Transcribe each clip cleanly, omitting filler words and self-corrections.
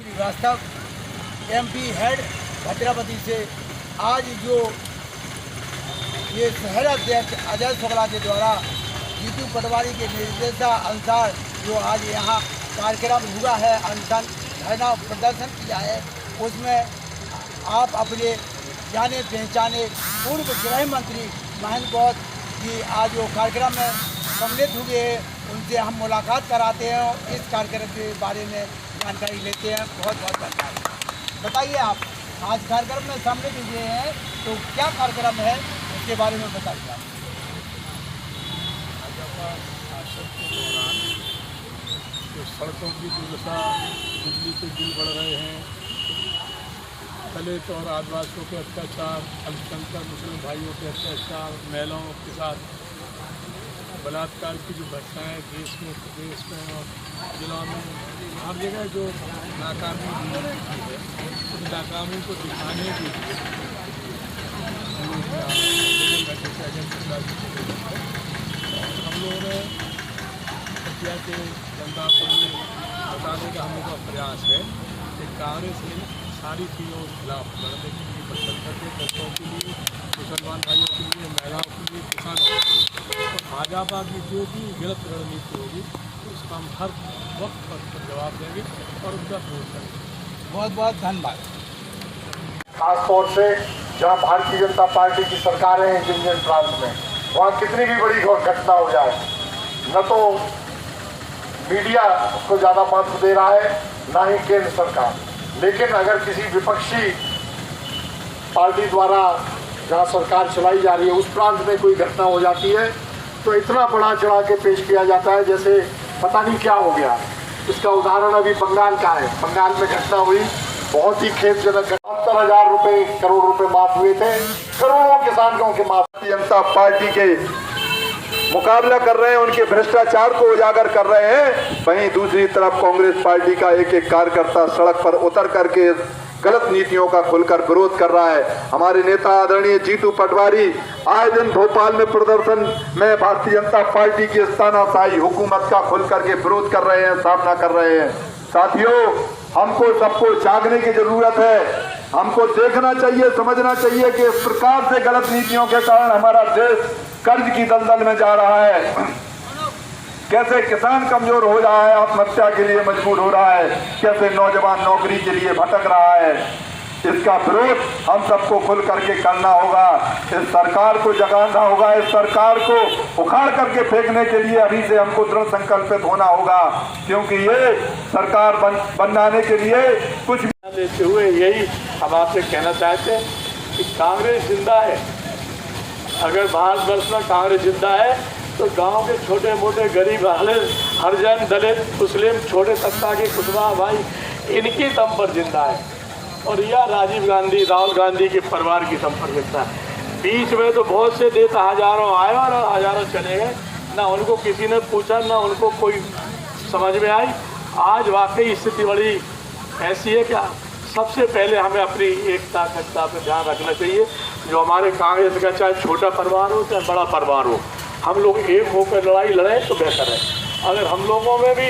Srivastava MP head Bhadravati से आज जो ये शहर अध्यक्ष अजय शुक्ला के द्वारा जीतू पटवारी के निर्देशानुसार जो आज यहाँ कार्यक्रम हुआ है, अनशन धरना प्रदर्शन किया है, उसमें आप अपने जाने पहचाने पूर्व गृह मंत्री महेंद्र गौड़ जी आज जो कार्यक्रम में सम्मिलित हुए हैं, उनसे हम मुलाकात कराते हैं और इस कार्यक्रम के बारे में जानकारी लेते हैं। बहुत बहुत धन्यवाद। बताइए, आप आज कार्यक्रम में सम्मिलित हुए हैं तो क्या कार्यक्रम है, उसके बारे में बताइए आप। शासन के दौरान जो सड़कों की दुर्दशा, बिजली के बिल बढ़ रहे हैं, दलित और आदिवासियों के अत्याचार, अल्पसंख्यक मुस्लिम भाइयों के अत्याचार, महिलाओं के साथ बलात्कार की जो घटनाएँ देश में, प्रदेश में और जिलों में हर जगह जो नाकामी है, उस नाकामी को दिखाने के लिए हम लोगों ने हत्या के जनता को बताने का हम लोग का प्रयास है कि कांग्रेस ने सारी चीज़ों के खिलाफ लड़ने के लिए बच्चों के बच्चों के लिए, मुसलमान भाइयों के लिए, महिलाओं के लिए, किसानों के लिए, तो भाजपा की जो भी गलत रणनीति होगी उसका हम हर वक्त पर जवाब देंगे और उनका विरोध करेंगे। बहुत बहुत धन्यवाद। खासतौर से जहाँ भारतीय जनता पार्टी की सरकारें हैं इंडियन प्रांत में, वहाँ कितनी भी बड़ी घटना हो जाए, न तो मीडिया उसको ज़्यादा महत्व दे रहा है, ना ही केंद्र सरकार। लेकिन अगर किसी विपक्षी पार्टी द्वारा जहाँ सरकार चलाई जा रही है उस प्रांत में कोई घटना हो जाती है तो इतना बड़ा चढ़ा के पेश किया जाता है जैसे पता नहीं क्या हो गया। इसका उदाहरण अभी बंगाल का है। बंगाल में घटना हुई, बहुत ही खेदजनक। 70,000 करोड़ रुपए माफ हुए थे, करोड़ों किसानों के माफ। भारतीय जनता पार्टी के मुकाबला कर रहे हैं, उनके भ्रष्टाचार को उजागर कर रहे हैं। वहीं दूसरी तरफ कांग्रेस पार्टी का एक एक कार्यकर्ता सड़क पर उतर करके गलत नीतियों का खुलकर विरोध कर रहा है। हमारे नेता आदरणीय जीतू पटवारी आए दिन भोपाल में प्रदर्शन में भारतीय जनता पार्टी की तानाशाही हुकूमत का खुल करके विरोध कर रहे हैं, सामना कर रहे हैं। साथियों, हमको सबको जागने की जरूरत है। हमको देखना चाहिए, समझना चाहिए कि इस प्रकार से गलत नीतियों के कारण हमारा देश कर्ज की दलदल में जा रहा है। कैसे किसान कमजोर हो रहा है, आत्महत्या के लिए मजबूर हो रहा है, कैसे नौजवान नौकरी के लिए भटक रहा है। इसका विरोध हम सबको खुल करके करना होगा। इस सरकार को जगाना होगा। इस सरकार को उखाड़ करके फेंकने के लिए अभी से हमको दृढ़ संकल्पित होना होगा, क्योंकि ये सरकार बनाने के लिए कुछ भी देते हुए यही हम आपसे कहना चाहते हैं कि कांग्रेस जिंदा है। अगर भारतवर्ष में कांग्रेस जिंदा है तो गांव के छोटे मोटे गरीब हरिजन, दलित, मुस्लिम, छोटे तबका के कुशवाहा भाई, इनकी दम पर जिंदा है। और यह राजीव गांधी, राहुल गांधी के परिवार की दम पर जिंदा है। बीच में तो बहुत से नेता हजारों आए और हजारों चले गए, ना उनको किसी ने पूछा, ना उनको कोई समझ में आई। आज वाकई स्थिति बड़ी ऐसी है कि सबसे पहले हमें अपनी एकता अखंडता पर ध्यान रखना चाहिए। जो हमारे कांग्रेस का चाहे छोटा परिवार हो चाहे बड़ा परिवार हो, हम लोग एक होकर लड़ाई लड़ें तो बेहतर है। अगर हम लोगों में भी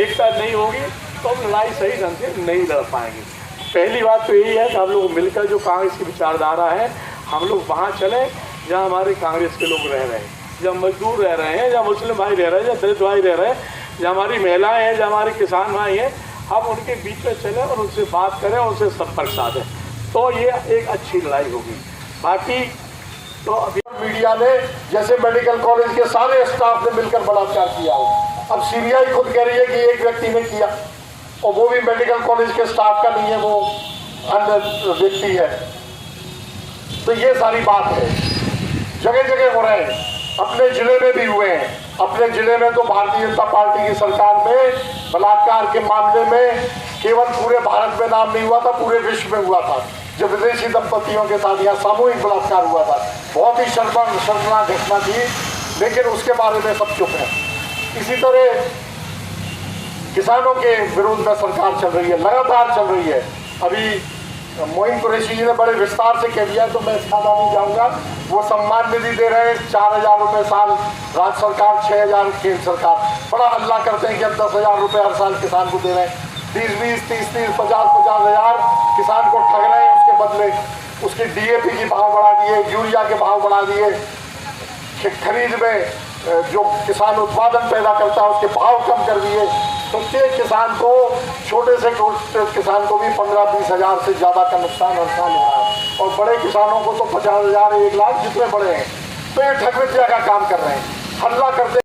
एकता नहीं होगी तो हम लड़ाई सही ढंग से नहीं लड़ पाएंगे। पहली बात तो यही है कि हम लोग मिलकर जो कांग्रेस की विचारधारा है, हम लोग वहाँ चलें जहाँ हमारे कांग्रेस के लोग रह रहे हैं, जहाँ मजदूर रह रहे हैं, जहाँ मुस्लिम भाई रह रहे हैं, जहाँ दलित भाई रह रहे हैं, जहाँ हमारी महिलाएँ हैं, जहाँ हमारे किसान भाई हैं, हम उनके बीच में चलें और उनसे बात करें, उनसे संपर्क साधें, तो ये एक अच्छी लड़ाई होगी। बाकी तो अभी मीडिया ने जैसे मेडिकल कॉलेज के सारे स्टाफ ने मिलकर बलात्कार किया हो, अब सीबीआई खुद कह रही है कि एक व्यक्ति ने किया, और वो भी मेडिकल कॉलेज के स्टाफ का नहीं है, वो अन्य व्यक्ति है। तो ये सारी बात है, जगह जगह हो रहे हैं, अपने जिले में भी हुए हैं। अपने जिले में तो भारतीय जनता पार्टी की सरकार में बलात्कार के मामले में केवल पूरे भारत में नाम नहीं हुआ था, पूरे विश्व में हुआ था। जब विदेशी दंपतियों के साथ यहाँ सामूहिक बलात्कार हुआ था, बहुत ही शर्मनाक घटना थी, लेकिन उसके बारे में सब चुप है। इसी तरह किसानों के विरोध में सरकार चल रही है, लगातार चल रही है। अभी मोइन कुरैशी जी ने बड़े विस्तार से कह दिया, तो मैं इसका नहीं जाऊँगा। वो सम्मान निधि दे रहे हैं 4,000 रुपये साल राज्य सरकार, 6,000 केंद्र सरकार। बड़ा हल्ला करते हैं कि अब 10,000 रुपये हर साल किसान को दे रहे हैं। 20-20, 30-30, 50-50 हजार किसान को ठग रहे हैं। उसके बदले उसके DAP के भाव बढ़ा दिए, यूरिया के भाव बढ़ा दिए, खरीद में जो किसान उत्पादन पैदा करता है उसके भाव कम कर दिए। प्रत्येक किसान को, छोटे से किसान को भी 15-20 हजार से ज़्यादा का नुकसान हर साल हो रहा है, और बड़े किसानों को तो 50 हजार, 1 लाख जितने बड़े हैं। तो ये ठग विद्या का काम कर रहे हैं, हल्ला करते